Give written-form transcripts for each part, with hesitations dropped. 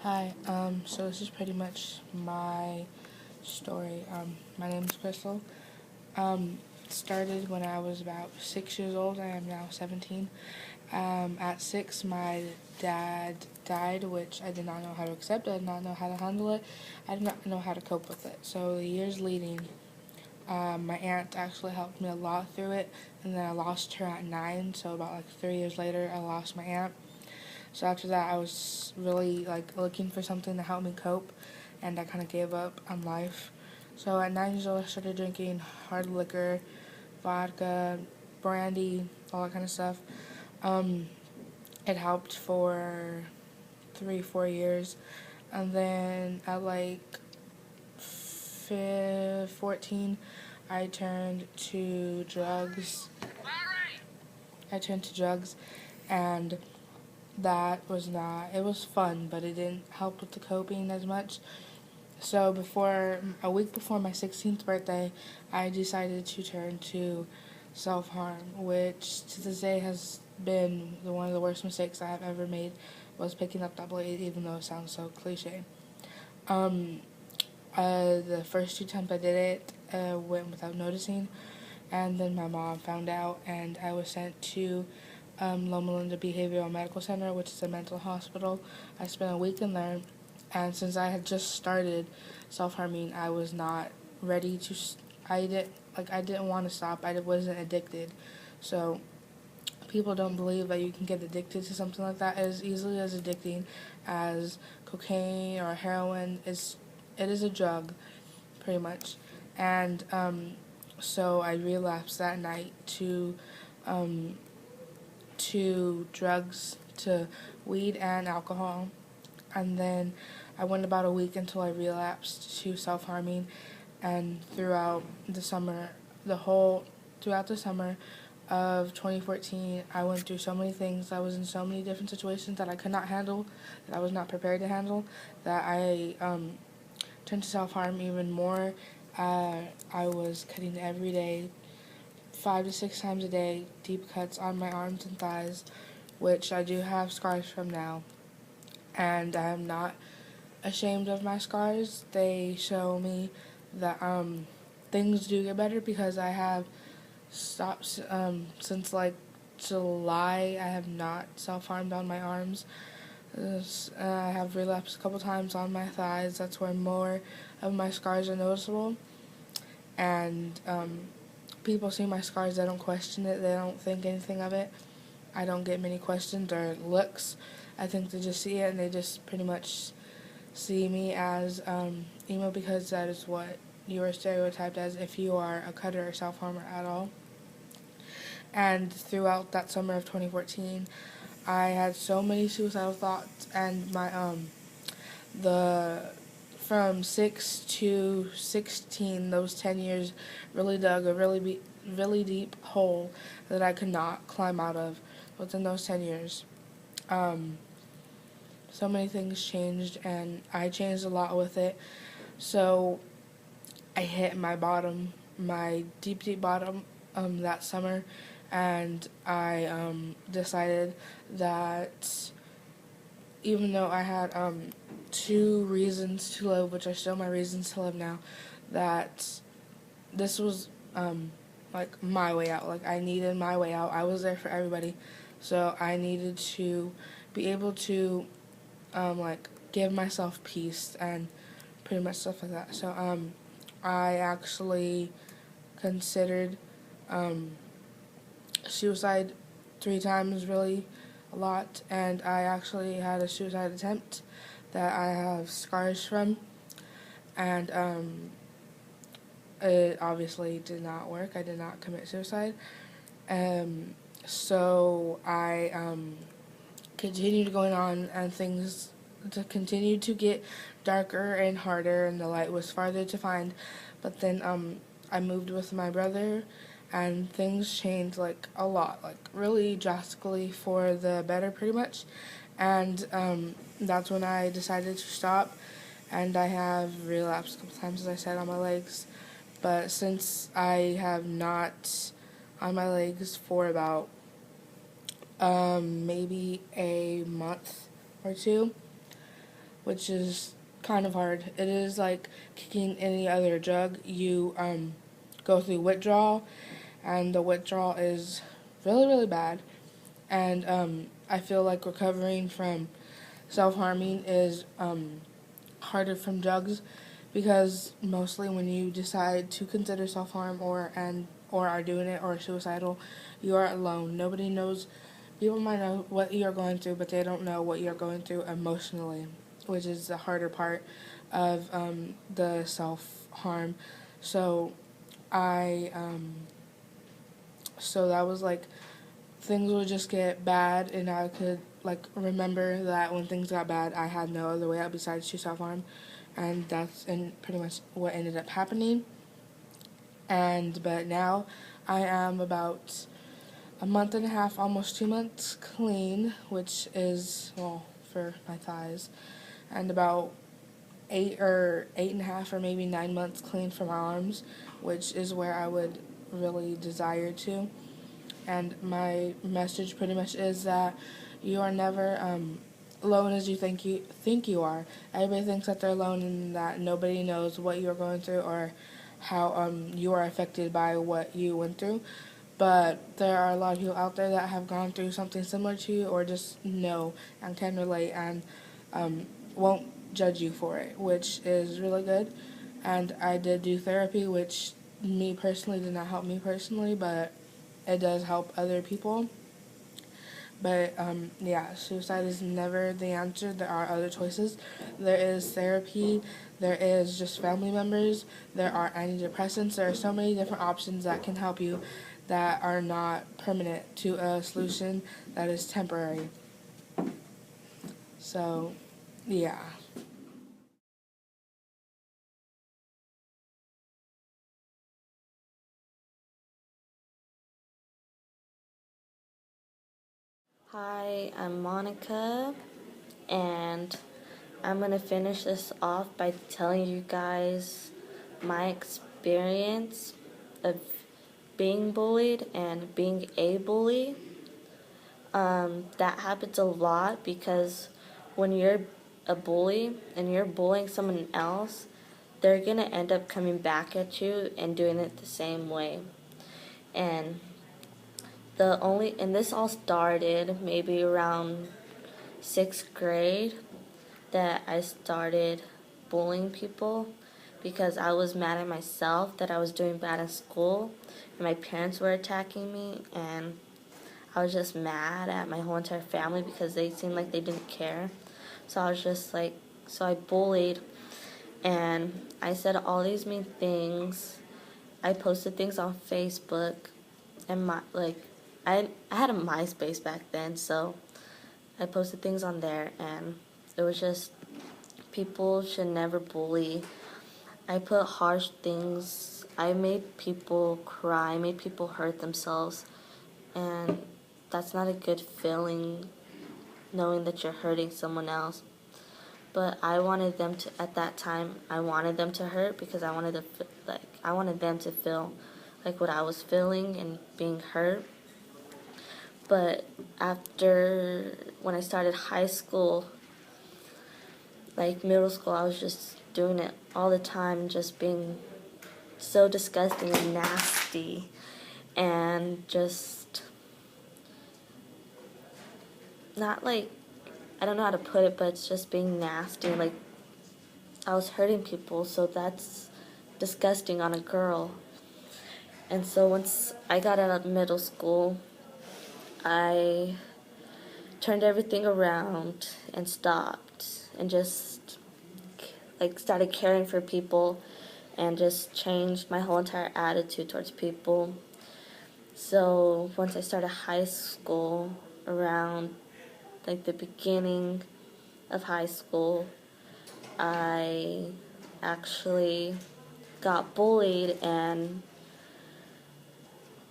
Hi, so this is pretty much my story. My name is Crystal. Started when I was about 6 years old. I am now 17. At 6, my dad died, which I did not know how to accept. I did not know how to handle it. I did not know how to cope with it. So the years leading, my aunt actually helped me a lot through it, and then I lost her at 9. So about like 3 years later, I lost my aunt. So after that, I was really like looking for something to help me cope, and I kind of gave up on life. So at 9 years old, I started drinking hard liquor, vodka, brandy, all that kind of stuff. Um, it helped for 3, 4 years, and then at like 14, I turned to drugs. I turned to drugs, and that was not, it was fun, but it didn't help with the coping as much. So a week before my 16th birthday, I decided to turn to self-harm, which to this day has been one of the worst mistakes I have ever made, was picking up that blade, even though it sounds so cliche. Um, the first 2 times I did it, went without noticing, and then my mom found out, and I was sent to Loma Linda Behavioral Medical Center, which is a mental hospital. I spent a week in there, and since I had just started self-harming, I was not ready to. I didn't want to stop. I wasn't addicted, so people don't believe that you can get addicted to something like that as easily as addicting as cocaine or heroin. It is a drug, pretty much, and so I relapsed that night um, to drugs, to weed and alcohol. And then I went about a week until I relapsed to self-harming. And throughout the summer of 2014, I went through so many things. I was in so many different situations that I could not handle, that I was not prepared to handle, that I turned to self-harm even more. I was cutting every day, 5 to 6 times a day, deep cuts on my arms and thighs, which I do have scars from now. And I am not ashamed of my scars. They show me that things do get better, because I have stopped since like July. I have not self-harmed on my arms. I have relapsed a couple times on my thighs. That's where more of my scars are noticeable. And people see my scars, they don't question it, they don't think anything of it. I don't get many questions or looks. I think they just see it, and they just pretty much see me as emo, because that is what you are stereotyped as if you are a cutter or self-harmer at all. And throughout that summer of 2014, I had so many suicidal thoughts, and the from 6 to 16, those 10 years really dug a really deep hole that I could not climb out of within those 10 years. Um, so many things changed, and I changed a lot with it. So I hit my bottom, my deep bottom, that summer, and I decided that even though I had 2 reasons to live, which are still my reasons to live now, that this was like my way out. Like, I needed my way out. I was there for everybody, so I needed to be able to like give myself peace and pretty much stuff like that. So I actually considered suicide 3 times, really a lot, and I actually had a suicide attempt that I have scars from, and it obviously did not work. I did not commit suicide. So I continued going on, and things continued to get darker and harder, and the light was farther to find. But then I moved with my brother, and things changed like a lot, like really drastically for the better, pretty much. And that's when I decided to stop, and I have relapsed a couple times, as I said, on my legs. But since I have not on my legs for about maybe a month or two, which is kind of hard. It is like kicking any other drug. You go through withdrawal, and the withdrawal is really, really bad. And I feel like recovering from self-harming is harder from drugs, because mostly when you decide to consider self-harm or are doing it or suicidal, you are alone. Nobody knows. People might know what you're going through, but they don't know what you're going through emotionally, which is the harder part of the self-harm. So I so that was like, things would just get bad, and I could like remember that when things got bad, I had no other way out besides to self-harm, and that's pretty much what ended up happening. But now I am about a month and a half, almost 2 months clean, which is, well, for my thighs, and about 8.5 or maybe 9 months clean for my arms, which is where I would really desire to. And my message pretty much is that you are never alone as you think you are. Everybody thinks that they're alone and that nobody knows what you're going through or how you are affected by what you went through. But there are a lot of people out there that have gone through something similar to you, or just know and can relate, and won't judge you for it, which is really good. And I did do therapy, which me personally did not help me personally, but it does help other people. But yeah, suicide is never the answer. There are other choices. There is therapy. There is just family members. There are antidepressants. There are so many different options that can help you that are not permanent to a solution that is temporary. So, yeah. Hi, I'm Monica, and I'm going to finish this off by telling you guys my experience of being bullied and being a bully. That happens a lot because when you're a bully and you're bullying someone else, they're going to end up coming back at you and doing it the same way. And this all started maybe around 6th grade, that I started bullying people because I was mad at myself that I was doing bad in school and my parents were attacking me, and I was just mad at my whole entire family because they seemed like they didn't care. So I was just like, so I bullied, and I said all these mean things. I posted things on Facebook, and I had a MySpace back then, so I posted things on there, and it was just, people should never bully. I put harsh things. I made people cry, made people hurt themselves, and that's not a good feeling, knowing that you're hurting someone else. But I wanted them to, at that time, I wanted them to hurt because I wanted them to feel like what I was feeling and being hurt. But after, when I started high school, like middle school, I was just doing it all the time, just being so disgusting and nasty, and just not like, I don't know how to put it, but it's just being nasty. Like, I was hurting people, so that's disgusting on a girl. And so once I got out of middle school, I turned everything around and stopped and just like started caring for people and just changed my whole entire attitude towards people. So once I started high school, around like the beginning of high school, I actually got bullied, and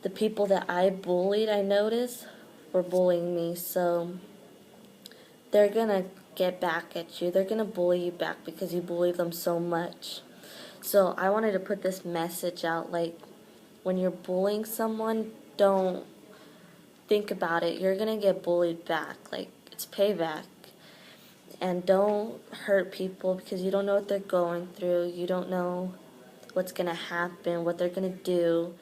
the people that I bullied, I noticed, were bullying me. So they're gonna get back at you. They're gonna bully you back because you bully them so much. So I wanted to put this message out, like, when you're bullying someone, don't think about it. You're gonna get bullied back. Like, it's payback. And don't hurt people because you don't know what they're going through. You don't know what's going to happen, what they're going to do.